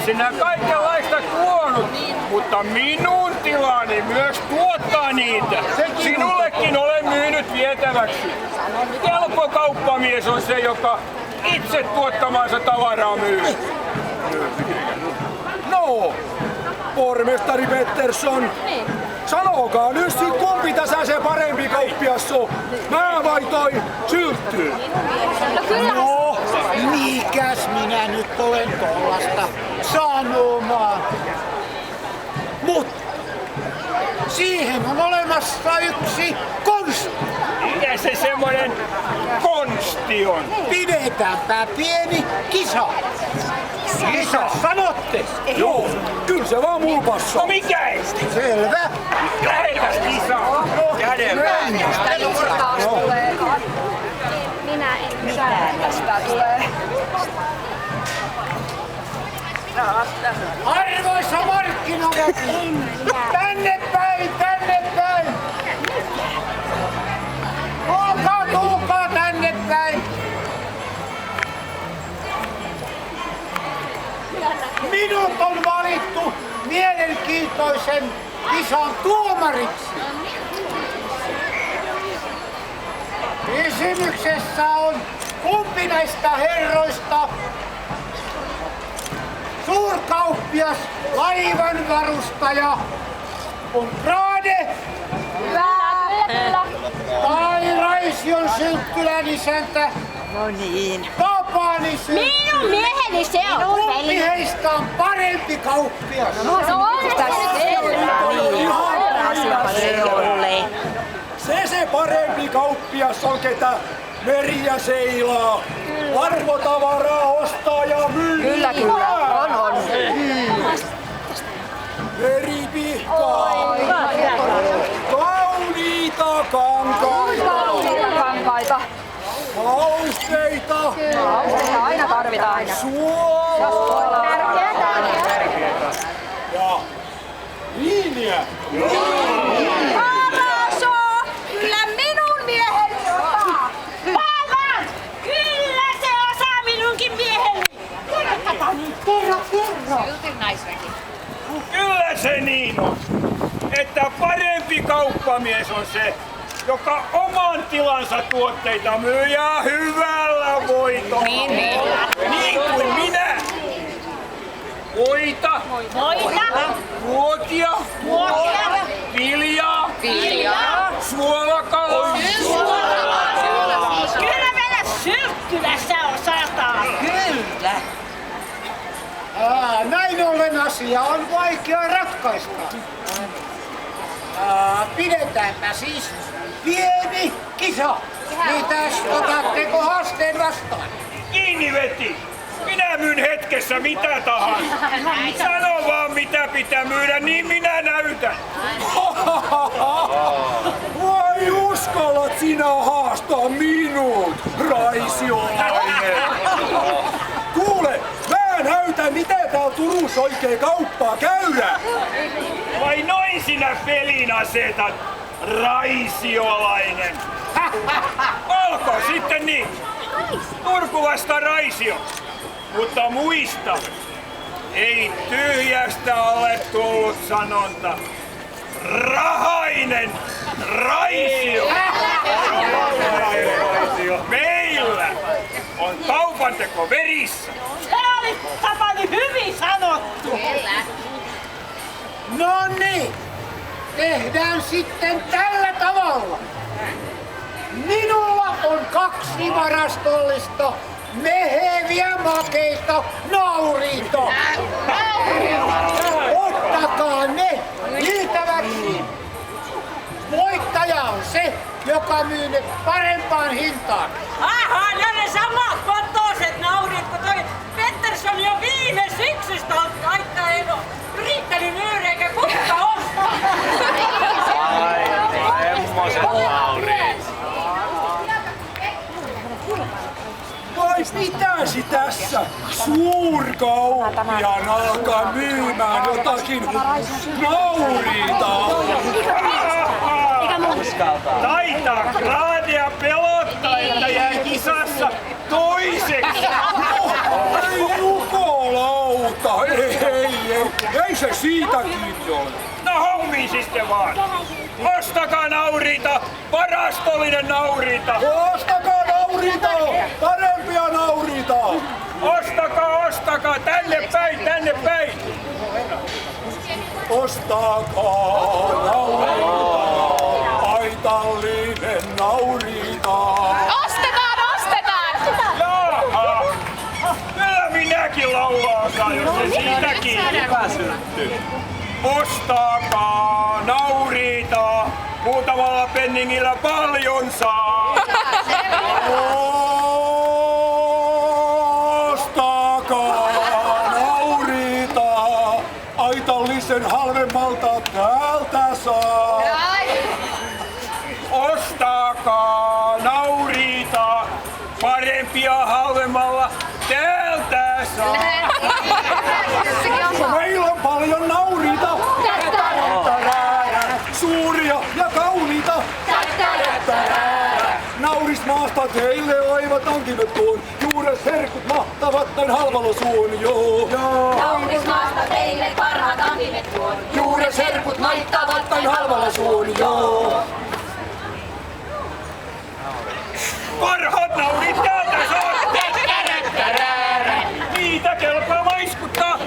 sinä kaikenlaista tuonut, mutta minun tilani myös tuottaa niitä. Sinullekin olen myynyt vietäväksi. Kelpo kauppamies on se, joka itse tuottamansa tavaraa myy. No, pormestari Pettersson, sanokaa nyt sit kumpi tässä se parempi kauppias on. Mä vai toi Syltty? No, mikäs minä nyt olen tollasta sanomaan? Mut siihen on olemassa yksi konsti. Mikä se semmonen konsti on? Pidetäänpä pieni kisa. Mitä sanotte? Joo, kyllä se vaan mulla passaa. No mikä esti? Selvä. Lähdetään kisaan. Käden päälle. Taas tulee. Minä en mitään. Tästä tulee. Arvoisa markkinaväki! Tänne päin, tänne päin! Tulkaa tänne päin! Minut on valittu mielenkiintoisen kisan tuomariksi. Kysymyksessä on kumpi näistä herroista suurkauppias, laivanvarustaja on Brade tai Raision Sylttylän isäntä Tapani Sylttylä. Minun mieheni se on. Kumpi heistä on parempi kauppias? Se parempi kauppias on, ketä meriä seilaa. Arvotavaraa ostaa ja myy. Kyllä, on. Meripihkaa. Kauniita kankaita. Mausteita. Aina tarvitaan. Suolaa. Ja viiniä. Araso! Kyllä minun mieheni osaa! Päivän! Kyllä se osaa minunkin mieheni! Kerro! Kyllä se niin on, että parempi kauppamies on se, joka oman tilansa tuotteita myy ja hyvällä voitolla. Niin kuin minä. Voita. Ruokia. Viljaa. Suolakalaa. Kyllä meillä Sylttylässä osataan! Kyllä. Näin ollen asia on vaikea ratkaista. Pidetäänpä siis pieni kisa. Mitäs otatteko haasteen vastaan? Kiinni veti. Minä myyn hetkessä mitä tahansa. Sano vaan mitä pitää myydä, niin minä näytän. Vai uskallat sinä haastaa minut, Raisiolainen? Kuule, mä näytän mitä täällä Turussa oikein kauppaa käydään. Vai noin sinä pelin asetat, Raisiolainen? Olkoon sitten niin. Turkulasta Raisio. Mutta muista, ei tyhjästä ole tullut sanonta. Rahainen Raisio! Meillä on kaupanteko verissä. Se oli Tapani hyvin sanottu! No niin, tehdään sitten tällä tavalla. Minulla on 2 varastollista meheviä makeita nauriita. Ottakaa ne myytäväksi. Voittaja on se, joka myy ne parempaan hintaan. Aha, ne samat kotoiset naurit, kun toi Pettersson jo viime syksystä on laittanut riittänyt myydä eikä kukaan ostaa. Ai, semmoset nauriit. Vai pitäisi tässä suurkauppiaan alkaa myymään jotakin nauriita? Taitaa Gradea pelottaa, että jää kisassa toiseksi. Ei jukolauta! Mutta ei se siitä kiinni ole. No hommiin sitten vaan. Ostakaa nauriita, varastollinen nauriita. Ostakaa nauriita, parempia nauriita. Ostakaa, tänne päin. Ostakaa nauriita, haitallinen nauriita. Ostetaan! Jaha, kyllä minäkin laulaa osaan, jos se siitäkin. Ostakaa nauriita, muutamalla penningillä paljon saa. Ostakaa nauriita, haitallisen halvemmalta täältä saa. Ostakaa nauriita, parempia halvemmalla täältä saa. Meillä on paljon nauriita, suuria ja kauniita. Naurismaasta teille oivat hankimet tuon, juures herkut mahtavat näin halvalla suon, joo. Naurismaasta teille parhaat hankimet tuon. Juures herkut mahtavat näin halvalla suon, joo. Parhaat naurit täältä saa. Niitä kelpaa maiskuttaa.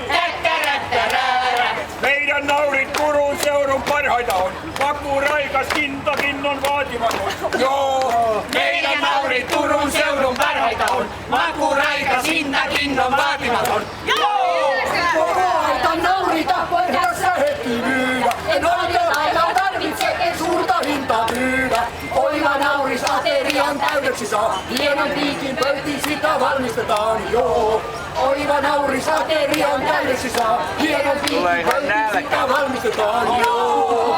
Meidän naurit Turun seudun parhaita on. Maku raikas, hintakin on vaatimaton. Joo. Meidän naurit Turun seudun parhaita on. Maku raikas, hintakin on vaatimaton. Parhaita nauriita voi tässä heti myydä. En oikein aina tarvitse, en suurta hintaa myydä. Oiva nauris aterian täydeksi saa. Hienon piikin pöytiin sitä valmistetaan, joo. Oiva nauris aterian täydeksi saa. Hienon piikin pöytiin sitä valmistetaan, joo.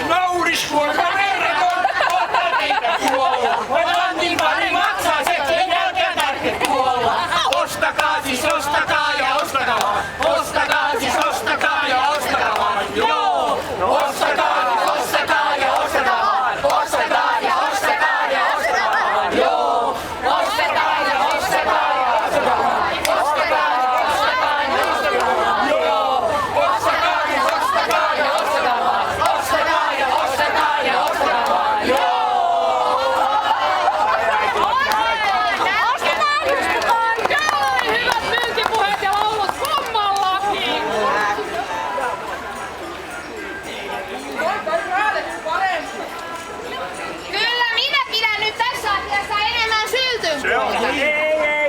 Nauris kuorma verraton. Ottaa teitä kuolla. Tonnin pari maksaa, sekin jälkeen tarvitse kuolla. Ostakaa siis, ostakaa ja ostakaa. Ostakaa siis, ostakaa ja ostakaa. Joo! Ostakaa siis, ostakaa ja ostakaa. Ostakaa ja ostakaa ja ostakaa. Joo! Ostakaa ja ostakaa ja ostakaa. Ostakaa ja ostakaa ja ostakaa. Joo! Ostakaa ja ostakaa ja ostakaa. Ostakaa ja ostakaa ja ostakaa. Joo! Hyvät myyntipuheet ja laulut kummallakin! Kyllä minä pidän nyt tässä asiassa enemmän syltyn.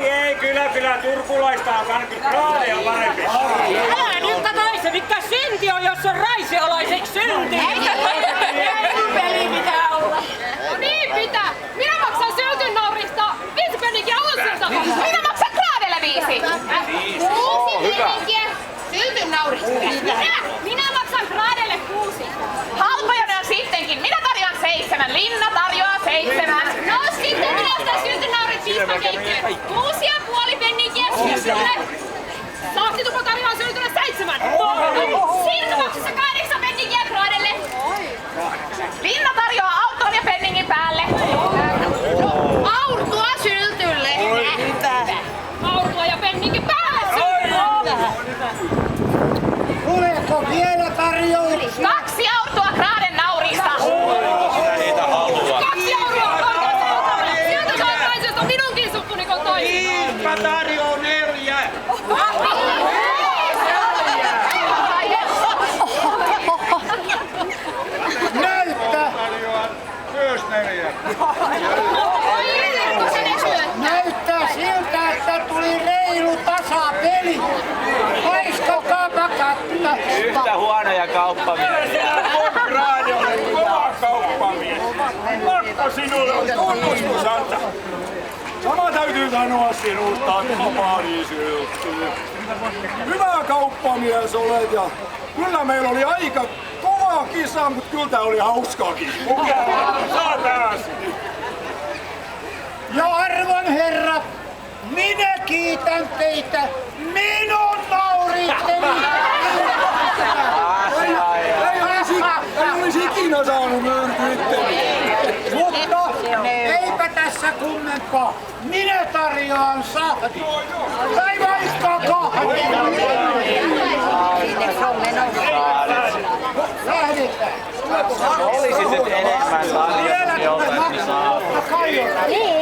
Ei, kyllä turkulaista on ainakin kraaneja parempi. Älä nyt katoise, mikä synti on, jos on raisialaiseksi synti. Peli pitää olla. No niin pitää. Minä maksan syltyn naurista 5 pennikiä ounsilta. Minä maksan kraadelle 5. 6 pennikiä syltyn naurista. Minä maksan kraadelle 6. Halpoja ne on sittenkin. Minä tarjoan 7. Linna tarjoaa 7. No sitten minä ostan syltyn naurit 5 keittiöön. 6,5 pennikiä syltylle. Sahtitupa tarjoaa syltylle 7. Siinä tapauksessa 8 pennikiä kraadelle. Linna tarjoaa auton ja penningin päälle. Aurtua syltylle. Aurtua ja penningin päälle. Tuleeko vielä tarjous? 2 aurtua kraaden naurista. 2 aurtua. Sieltä saa naisesta minunkin suppuni kun toisin. Mä tarjoan 4. Näyttää! Myös 4. Näyttää siltä, että tuli reilu tasapeli. Haiskakaapa katta. Yhtä huonoja kauppamiehiä. Kraani oli kova kauppamies. Pakko sinulle on tunnustus antaa. Sama täytyy sanoa sinusta, Parisyltty. Hyvä kauppamies olet ja kyllä meillä oli aika kova kisa, mutta kyllä tää oli hauskaakin. Saa taas. Ja arvon herrat, minä kiitän teitä minun nauritteni. Ei olisi ikinä saanut myrky itteni. Mutta eipä tässä tässä kummempaa. Minä tarjoan sahdin. Tai vaikka kahden. Lähdetään. Olisi nyt enemmän tarjolla joltain, niin saa. Niin.